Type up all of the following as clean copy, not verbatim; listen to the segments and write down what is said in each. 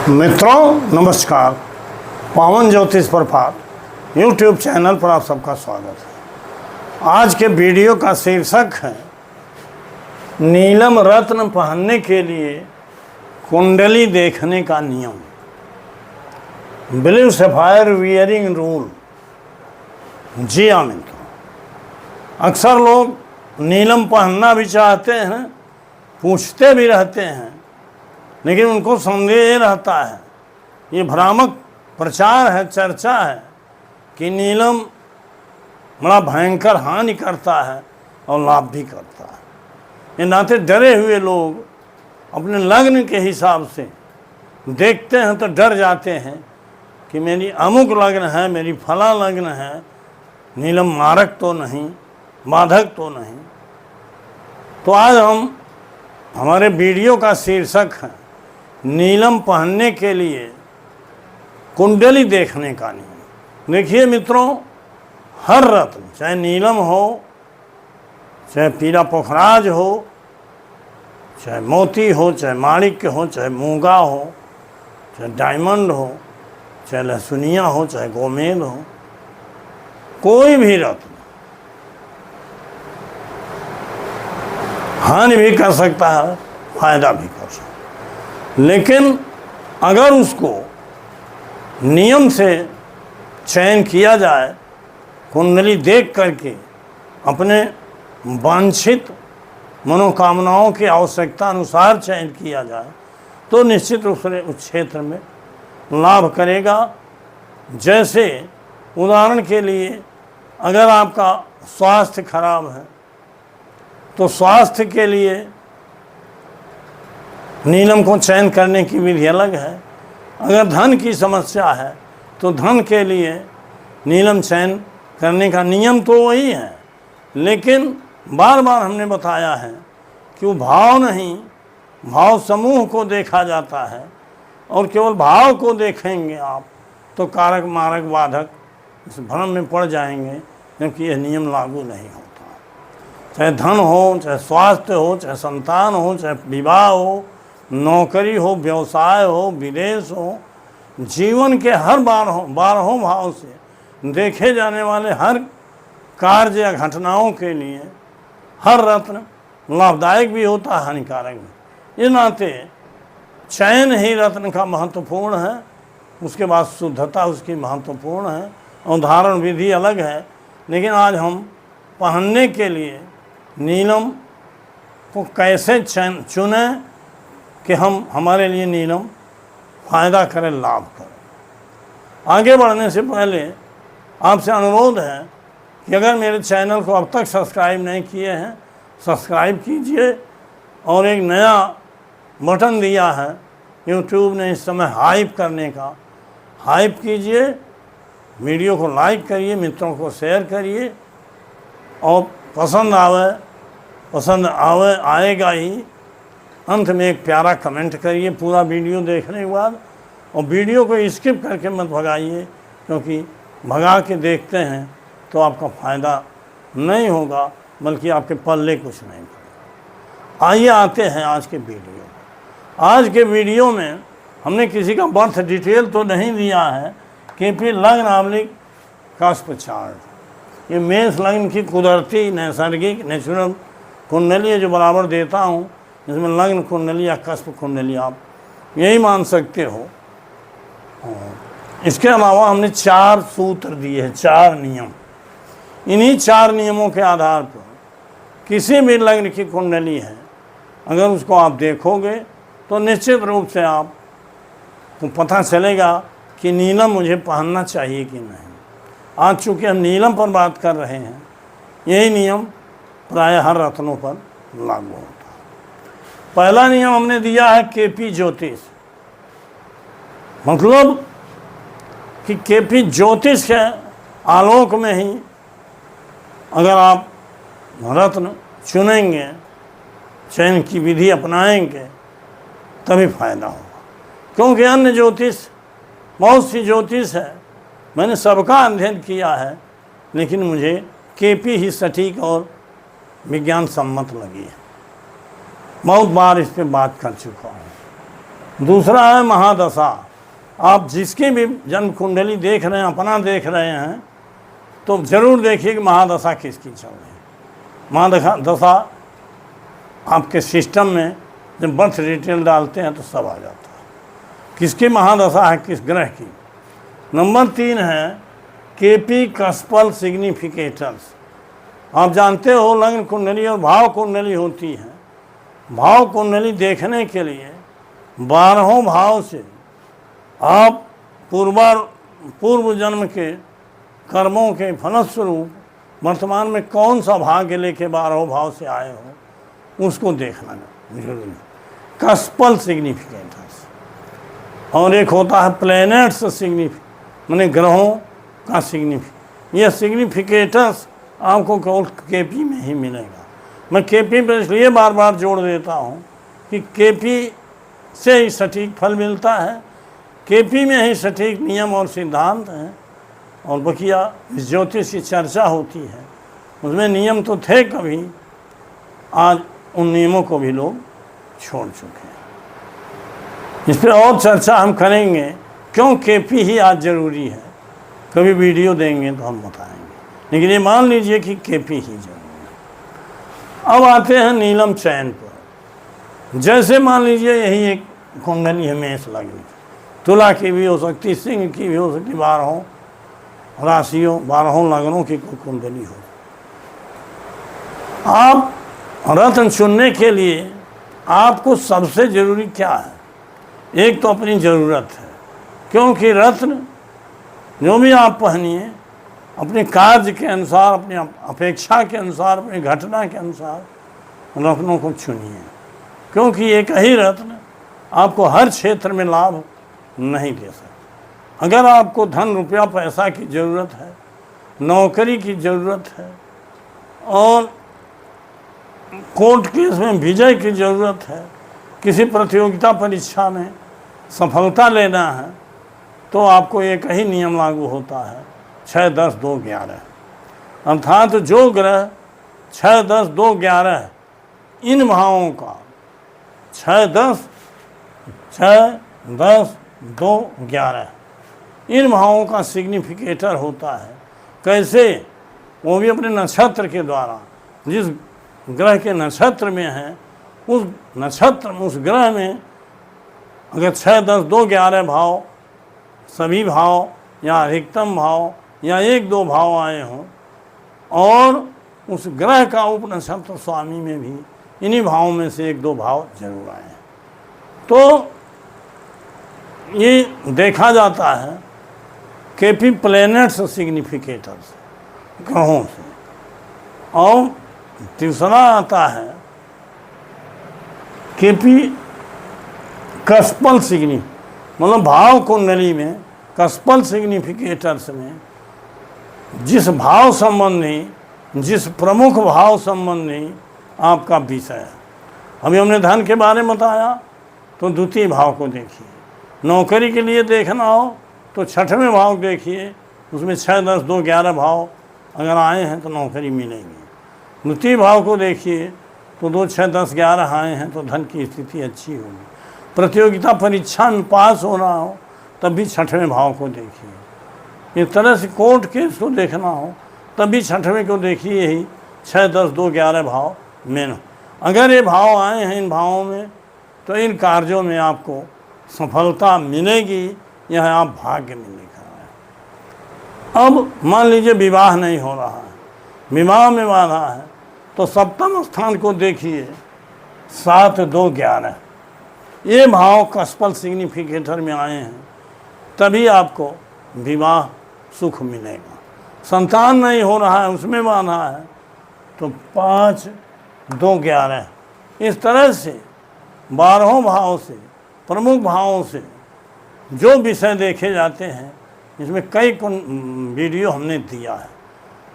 मित्रों नमस्कार। पावन ज्योतिष प्रभात यूट्यूब चैनल पर आप सबका स्वागत है। आज के वीडियो का शीर्षक है नीलम रत्न पहनने के लिए कुंडली देखने का नियम, ब्लू सफायर वियरिंग रूल। जी हाँ मित्रों, अक्सर लोग नीलम पहनना भी चाहते हैं, पूछते भी रहते हैं, लेकिन उनको संदेह रहता है, ये भ्रामक प्रचार है, चर्चा है कि नीलम बड़ा भयंकर हानि करता है और लाभ भी करता है। ये नाते डरे हुए लोग अपने लग्न के हिसाब से देखते हैं तो डर जाते हैं कि मेरी अमुक लग्न है, मेरी फला लग्न है, नीलम मारक तो नहीं, बाधक तो नहीं। तो आज हमारे वीडियो का शीर्षक है नीलम पहनने के लिए कुंडली देखने का नियम। देखिए मित्रों, हर रत्न, चाहे नीलम हो, चाहे पीला पोखराज हो, चाहे मोती हो, चाहे माणिक्य हो, चाहे मूंगा हो, चाहे डायमंड हो, चाहे लहसुनिया हो, चाहे गोमेद हो, कोई भी रत्न हानि भी कर सकता है, फायदा भी कर सकता है। लेकिन अगर उसको नियम से चयन किया जाए, कुंडली देख करके अपने वांछित मनोकामनाओं की आवश्यकता अनुसार चयन किया जाए, तो निश्चित रूप से उस क्षेत्र में लाभ करेगा। जैसे उदाहरण के लिए, अगर आपका स्वास्थ्य खराब है तो स्वास्थ्य के लिए नीलम को चयन करने की विधि अलग है। अगर धन की समस्या है तो धन के लिए नीलम चयन करने का नियम तो वही है, लेकिन बार बार हमने बताया है कि वो भाव नहीं, भाव समूह को देखा जाता है, और केवल भाव को देखेंगे आप तो कारक मारक बाधक इस भ्रम में पड़ जाएंगे, क्योंकि यह नियम लागू नहीं होता। चाहे धन हो, चाहे स्वास्थ्य हो, चाहे संतान हो, चाहे विवाह हो, नौकरी हो, व्यवसाय हो, विदेश हो, जीवन के हर बारहों भाव से देखे जाने वाले हर कार्य या घटनाओं के लिए हर रत्न लाभदायक भी होता है, हानिकारक भी। इस नाते चयन ही रत्न का महत्वपूर्ण है, उसके बाद शुद्धता उसकी महत्वपूर्ण है, और धारण विधि अलग है। लेकिन आज हम पहनने के लिए नीलम को कैसे चुनें कि हमारे लिए नीलम फ़ायदा करे, लाभ करे। आगे बढ़ने से पहले आपसे अनुरोध है कि अगर मेरे चैनल को अब तक सब्सक्राइब नहीं किए हैं, सब्सक्राइब कीजिए, और एक नया बटन दिया है यूट्यूब ने इस समय हाइप करने का, हाइप कीजिए, वीडियो को लाइक करिए, मित्रों को शेयर करिए, और पसंद आएगा ही, अंत में एक प्यारा कमेंट करिए पूरा वीडियो देखने के बाद। और वीडियो को स्किप करके मत भगाइए, क्योंकि भगा के देखते हैं तो आपका फ़ायदा नहीं होगा, बल्कि आपके पल्ले कुछ नहीं पड़ेगा। आइए आते हैं आज के वीडियो। आज के वीडियो में हमने किसी का बर्थ डिटेल तो नहीं दिया है, क्योंकि लग्न / कास्प चार्ट, ये मेष लग्न की कुदरती नैसर्गिक नेचुरल कुंडली है जो बराबर देता हूँ, इसमें लग्न कुंडली या कस्प कुंडली आप यही मान सकते हो। इसके अलावा हमने 4 सूत्र दिए हैं, 4 नियम। इन्हीं 4 नियमों के आधार पर किसी भी लग्न की कुंडली है, अगर उसको आप देखोगे तो निश्चित रूप से आपको पता चलेगा कि नीलम मुझे पहनना चाहिए कि नहीं। आज चूँकि हम नीलम पर बात कर रहे हैं, यही नियम प्रायः हर रत्नों पर लागू होता है। पहला नियम हमने दिया है केपी ज्योतिष, मतलब कि केपी ज्योतिष के आलोक में ही अगर आप रत्न चुनेंगे, चयन की विधि अपनाएंगे, तभी फायदा होगा। क्योंकि अन्य ज्योतिष, बहुत सी ज्योतिष है, मैंने सबका अध्ययन किया है, लेकिन मुझे केपी ही सटीक और विज्ञान सम्मत लगी है। बहुत बार इस पर बात कर चुका हूँ। दूसरा है महादशा। आप जिसकी भी जन्म कुंडली देख रहे हैं, अपना देख रहे हैं, तो जरूर देखिए कि महादशा किसकी चल रही है। महादशा आपके सिस्टम में जब बर्थ डिटेल डालते हैं तो सब आ जाता है किसकी महादशा है, किस ग्रह की। नंबर 3 है केपी कस्पल सिग्निफिकेटर्स। आप जानते हो लग्न कुंडली और भाव कुंडली होती है। भाव कुंडली देखने के लिए 12 भाव से आप पूर्व जन्म के कर्मों के फलस्वरूप वर्तमान में कौन सा भाग्य लेके 12 भाव से आए हो उसको देखना जरूरी है। कस्पल सिग्निफिकेटर्स। और एक होता है प्लैनेट्स माने ग्रहों का ये सिग्निफिकेटर्स आपको केवल केपी में ही मिलेगा। मैं केपी पर इसलिए बार बार जोड़ देता हूँ कि केपी से ही सटीक फल मिलता है, केपी में ही सटीक नियम और सिद्धांत हैं। और बकिया ज्योतिष की चर्चा होती है, उसमें नियम तो थे कभी, आज उन नियमों को भी लोग छोड़ चुके हैं। इस पर और चर्चा हम करेंगे, क्यों केपी ही आज ज़रूरी है। कभी वीडियो देंगे तो हम बताएंगे, लेकिन ये मान लीजिए कि केपी ही जरूरी है। अब आते हैं नीलम चयन पर। जैसे मान लीजिए यही एक कुंडली है मेष लग्न, तुला की भी हो सकती, सिंह की भी हो सकती, 12 राशियों 12 लग्नों की कोई कुंडली हो। आप रत्न चुनने के लिए आपको सबसे ज़रूरी क्या है? एक तो अपनी ज़रूरत है, क्योंकि रत्न जो भी आप पहनिए अपने कार्य के अनुसार, अपनी अपेक्षा के अनुसार, अपनी घटना के अनुसार रत्नों को चुनिए, क्योंकि एक ही रत्न आपको हर क्षेत्र में लाभ नहीं दे सकता। अगर आपको धन रुपया पैसा की ज़रूरत है, नौकरी की ज़रूरत है और कोर्ट केस में विजय की ज़रूरत है, किसी प्रतियोगिता परीक्षा में सफलता लेना है, तो आपको एक ही नियम लागू होता है 6, 10, 2, 11। अर्थात जो ग्रह 6, 10, 2, 11 इन भावों का 6, 10, 2, 11 इन भावों का सिग्निफिकेटर होता है। कैसे? वो भी अपने नक्षत्र के द्वारा, जिस ग्रह के नक्षत्र में है उस नक्षत्र उस ग्रह में अगर 6, 10, 2, 11 भाव, सभी भाव या अधिकतम भाव या 1, 2 भाव आए हों और उस ग्रह का उपनक्षत्र स्वामी में भी इन्हीं भावों में से 1, 2 भाव जरूर आए, तो ये देखा जाता है केपी प्लैनेट्स सिग्निफिकेटर्स ग्रहों से। और तीसरा आता है केपी कस्पल मतलब भाव कुंडली में कस्पल सिग्निफिकेटर्स में जिस भाव संबंधी, जिस प्रमुख भाव संबंधी आपका विषय है। अभी हमने धन के बारे में बताया, तो द्वितीय भाव को देखिए। नौकरी के लिए देखना हो तो 6वें भाव देखिए, उसमें 6, 10, 2, 11 भाव अगर आए हैं तो नौकरी मिलेगी। द्वितीय भाव को देखिए तो 2, 6, 10, 11 आए हैं तो धन की स्थिति अच्छी होगी। प्रतियोगिता परीक्षा में पास होना हो तब भी 6वें भाव को देखिए। इस तरह से कोर्ट केस को देखना हो तब भी 6वें को देखिए, यही 6, 10, 2, 11 भाव मेन। अगर ये भाव आए हैं इन भावों में तो इन कार्यों में आपको सफलता मिलेगी, यह आप भाग्य में लिखा है। अब मान लीजिए विवाह नहीं हो रहा है, विवाह में बाधा है, तो सप्तम स्थान को देखिए 7, 2, 11 ये भाव कस्पल सिग्निफिकेटर में आए हैं, तभी आपको विवाह सुख मिलेगा। संतान नहीं हो रहा है, उसमें बाधा है, तो 5, 2, 11 इस तरह से 12 भाव से, प्रमुख भावों से जो विषय देखे जाते हैं, इसमें कई वीडियो हमने दिया है,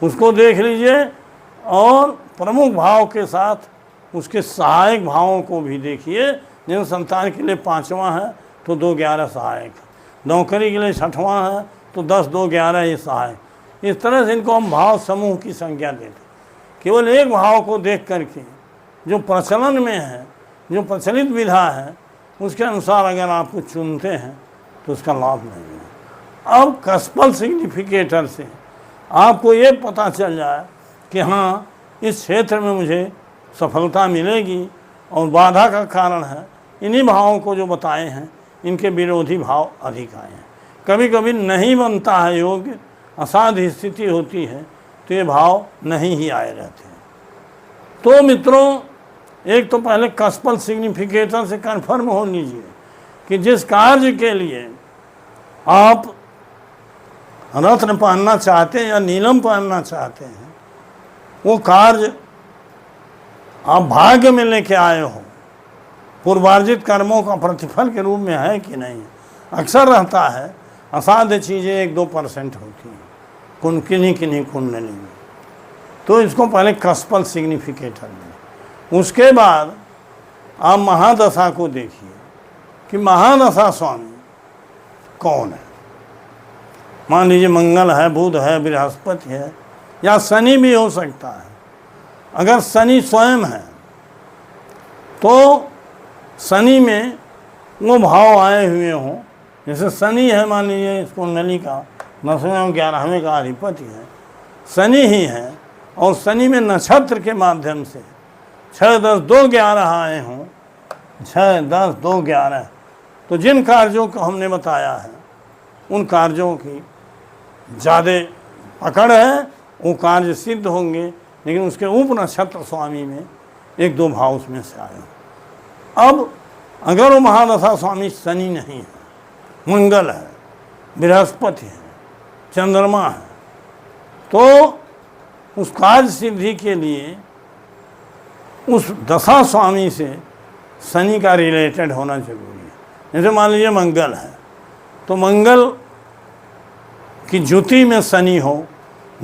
उसको देख लीजिए। और प्रमुख भाव के साथ उसके सहायक भावों को भी देखिए। जिन संतान के लिए 5वां है तो 2, 11 सहायक, नौकरी के लिए 6वां है तो 10, 2, 11 ये सहायक। इस तरह से इनको हम भाव समूह की संख्या देते। केवल एक भाव को देख करके जो प्रचलन में है, जो प्रचलित विधा है, उसके अनुसार अगर आप कुछ चुनते हैं तो उसका लाभ नहीं है। अब कस्पल सिग्निफिकेटर से आपको ये पता चल जाए कि हाँ इस क्षेत्र में मुझे सफलता मिलेगी और बाधा का कारण है इन्हीं भावों को जो बताए हैं, इनके विरोधी भाव अधिक आए हैं। कभी कभी नहीं बनता है योग्य, असाध्य स्थिति होती है तो ये भाव नहीं ही आए रहते हैं। तो मित्रों, एक तो पहले कस्पल सिग्निफिकेटर से कन्फर्म हो लीजिए कि जिस कार्य के लिए आप रत्न पहनना चाहते हैं या नीलम पहनना चाहते हैं, वो कार्य आप भाग्य में लेके आए हो, पूर्वार्जित कर्मों का प्रतिफल के रूप में है कि नहीं। अक्सर रहता है असाध्य चीज़ें 1-2% होती हैं किन्हीं कुंडली में, तो इसको पहले कस्पल सिग्निफिकेटर में। उसके बाद आप महादशा को देखिए कि महादशा स्वामी कौन है। मान लीजिए मंगल है, बुध है, बृहस्पति है या शनि भी हो सकता है। अगर शनि स्वयं है तो शनि में वो भाव आए हुए हों, जैसे शनि है मान लीजिए इस कुंडली का 10वें और 11वें का अधिपति है, शनि ही है, और शनि में नक्षत्र के माध्यम से 6, 10, 2, 11 आए हों, 6, 10, 2, 11, तो जिन कार्यों को हमने बताया है उन कार्यों की ज़्यादा पकड़ है, वो कार्य सिद्ध होंगे। लेकिन उसके उप नक्षत्र स्वामी में 1-2 भाव उसमें से आए हों। अब अगर वो महादशा स्वामी शनि नहीं है, मंगल है, बृहस्पति है, चंद्रमा है, तो उस कार्य सिद्धि के लिए उस दशा स्वामी से शनि का रिलेटेड होना जरूरी है। जैसे मान लीजिए मंगल है, तो मंगल की ज्योति में शनि हो,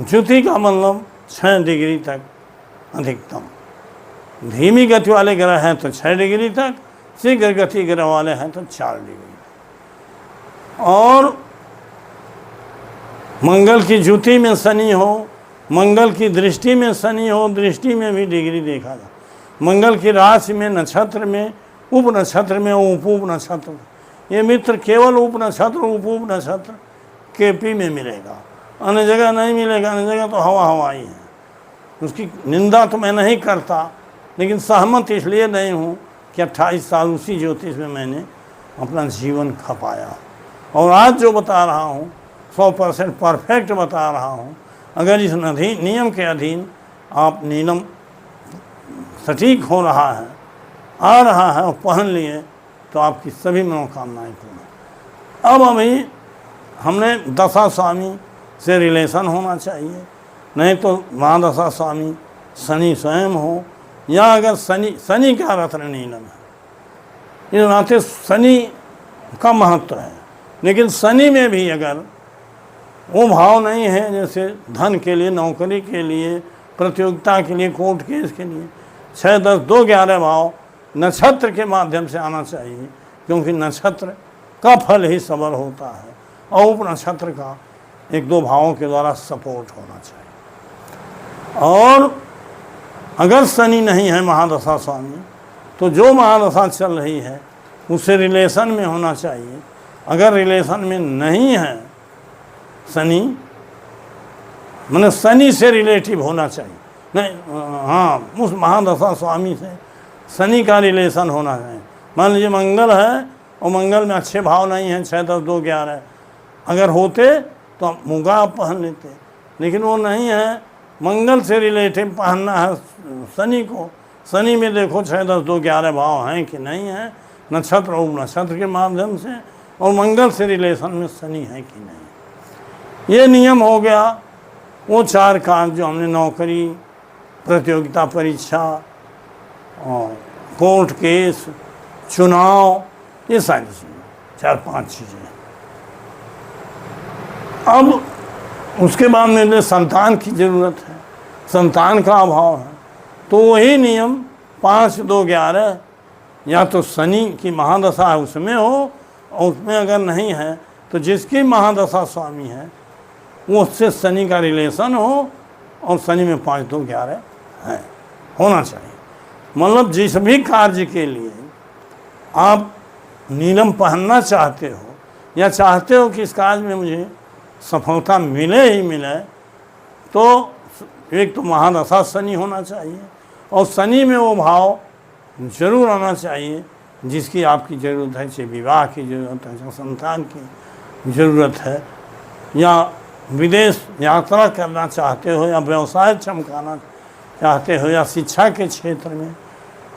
ज्योति का मतलब 6 डिग्री तक अधिकतम, धीमी गति वाले ग्रह हैं तो 6 डिग्री तक, शीघ्र गति ग्रह वाले हैं तो 4 डिग्री। और मंगल की ज्योति में शनि हो, मंगल की दृष्टि में शनि हो, दृष्टि में भी डिग्री देखा जाए, मंगल की राशि में, नक्षत्र में, उप नक्षत्र में, उप नक्षत्र, ये मित्र केवल उप नक्षत्र उप नक्षत्र केपी में मिलेगा, अन्य जगह नहीं मिलेगा। अन्य जगह तो हवा ही है। उसकी निंदा तो मैं नहीं करता, लेकिन सहमत इसलिए नहीं हूँ कि 28 साल उसी ज्योतिष में मैंने अपना जीवन खपाया, और आज जो बता रहा हूँ 100% परफेक्ट बता रहा हूँ। अगर इस नियम के अधीन आप नीलम सटीक हो रहा है, आ रहा है और पहन लिए, तो आपकी सभी मनोकामनाएं पूर्ण। अब अभी हमने दशा स्वामी से रिलेशन होना चाहिए, नहीं तो महादशा स्वामी शनि स्वयं हो, या अगर शनि का रत्न नीलम है, इस नाते शनि का महत्व है। लेकिन शनि में भी अगर वो भाव नहीं है, जैसे धन के लिए, नौकरी के लिए, प्रतियोगिता के लिए, कोर्ट केस के लिए, 6, 10, 2, 11 भाव नक्षत्र के माध्यम से आना चाहिए, क्योंकि नक्षत्र का फल ही सबल होता है, और उप नक्षत्र का 1-2 भावों के द्वारा सपोर्ट होना चाहिए। और अगर शनि नहीं है महादशा स्वामी, तो जो महादशा चल रही है उससे रिलेशन में होना चाहिए। अगर रिलेशन में नहीं है शनि, मतलब शनि से रिलेटिव होना चाहिए, नहीं, हाँ, उस महादशा स्वामी से शनि का रिलेशन होना चाहिए। मान लीजिए मंगल है और मंगल में अच्छे भाव नहीं हैं, 6, 10, 2, 11, अगर होते तो मुगा आप पहन लेते, लेकिन वो नहीं है। मंगल से रिलेटिव पहनना है शनि को। शनि में देखो 6, 10, 2, 11 भाव हैं कि नहीं है, नक्षत्र और नक्षत्र के माध्यम से, और मंगल से रिलेशन में शनि है कि नहीं। ये नियम हो गया। वो 4 कार्य जो हमने, नौकरी, प्रतियोगिता परीक्षा, कोर्ट केस, चुनाव, ये सारी चीज़ें, 4-5 चीज़ें। अब उसके बाद मेरे संतान की ज़रूरत है, संतान का अभाव है, तो वही नियम 5, 2, 11 या तो शनि की महादशा है उसमें हो, और उसमें अगर नहीं है तो जिसकी महादशा स्वामी है वो उससे शनि का रिलेशन हो, और शनि में 5, 2, 11 है, होना चाहिए। मतलब जिस भी कार्य के लिए आप नीलम पहनना चाहते हो या चाहते हो कि इस काज में मुझे सफलता मिले ही मिले, तो एक तो महादशा शनि होना चाहिए और शनि में वो भाव जरूर आना चाहिए जिसकी आपकी ज़रूरत है, चाहे विवाह की ज़रूरत है, चाहे संतान की ज़रूरत है, या विदेश यात्रा करना चाहते हो, या व्यवसाय चमकाना चाहते हो, या शिक्षा के क्षेत्र में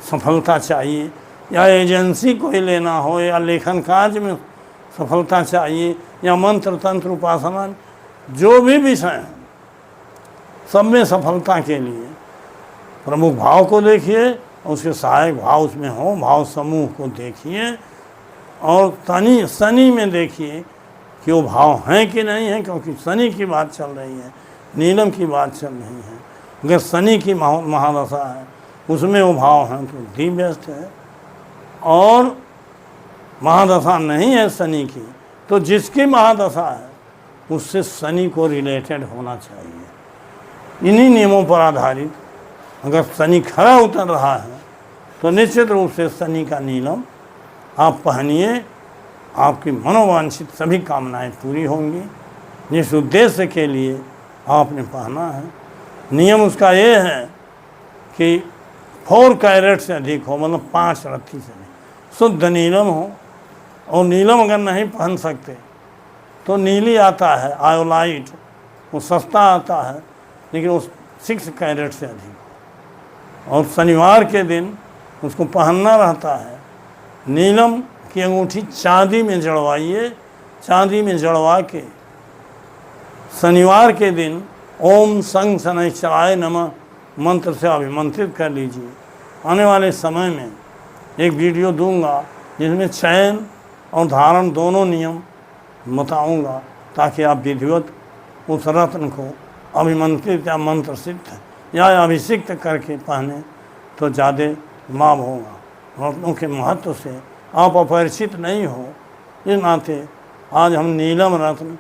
सफलता चाहिए, या एजेंसी कोई लेना हो, या लेखन कार्य में सफलता चाहिए, या मंत्र तंत्र उपासना, जो भी विषय हैं सब में सफलता के लिए प्रमुख भाव को देखिए और उसके सहायक भाव उसमें हो, भाव समूह को देखिए और शनि में देखिए कि वो भाव हैं कि नहीं है, क्योंकि शनि की बात चल रही है, नीलम की बात चल रही है। अगर शनि की महादशा है उसमें वो भाव हैं तो दी बेस्ट है, और महादशा नहीं है शनि की तो जिसकी महादशा है उससे शनि को रिलेटेड होना चाहिए। इन्हीं नियमों पर आधारित अगर शनि खरा उतर रहा है तो निश्चित रूप से शनि का नीलम आप पहनिए, आपकी मनोवांछित सभी कामनाएं पूरी होंगी जिस उद्देश्य के लिए आपने पहना है। नियम उसका ये है कि 4 कैरेट से अधिक हो, मतलब 5 रत्ती से नहीं, शुद्ध नीलम हो। और नीलम अगर नहीं पहन सकते तो नीली आता है आयोलाइट, वो सस्ता आता है लेकिन उस 6 कैरेट से अधिक हो। और शनिवार के दिन उसको पहनना रहता है। नीलम की अंगूठी चांदी में जड़वाइए, चांदी में जड़वा के शनिवार के दिन ओम संग शनैश्चराय नमः मंत्र से अभिमंत्रित कर लीजिए। आने वाले समय में एक वीडियो दूंगा जिसमें चयन और धारण दोनों नियम बताऊंगा ताकि आप विधिवत उस रत्न को अभिमंत्रित या मंत्र सिद्ध या अभिषिक्त करके पहने तो ज़्यादा लाभ होगा। रत्नों के महत्व से आप अपरिचित नहीं हो, इस नाते आज हम नीलम रत्न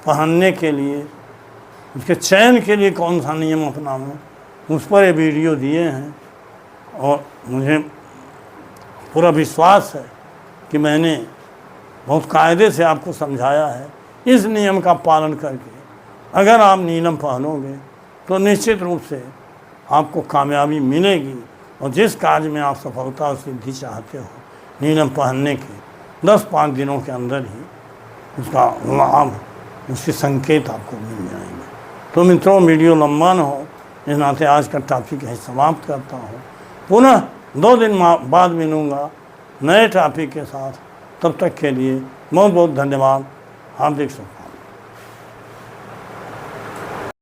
पहनने के लिए, उसके चयन के लिए कौन सा नियम अपनाऊं उस पर ये वीडियो दिए हैं। और मुझे पूरा विश्वास है कि मैंने बहुत कायदे से आपको समझाया है। इस नियम का पालन करके अगर आप नीलम पहनोगे तो निश्चित रूप से आपको कामयाबी मिलेगी, और जिस कार्य में आप सफलता और सिद्धि चाहते हो नीलम पहनने के 10-5 दिनों के अंदर ही उसका लाभ, उसके संकेत आपको मिल जाएंगे। तो मित्रों, वीडियो लंबा न हो इस नाते आज का टॉपिक है समाप्त करता हूँ। पुनः 2 दिन बाद मिलूँगा नए टॉपिक के साथ। तब तक के लिए बहुत बहुत धन्यवाद। हार्दिक शुभकामनाएं।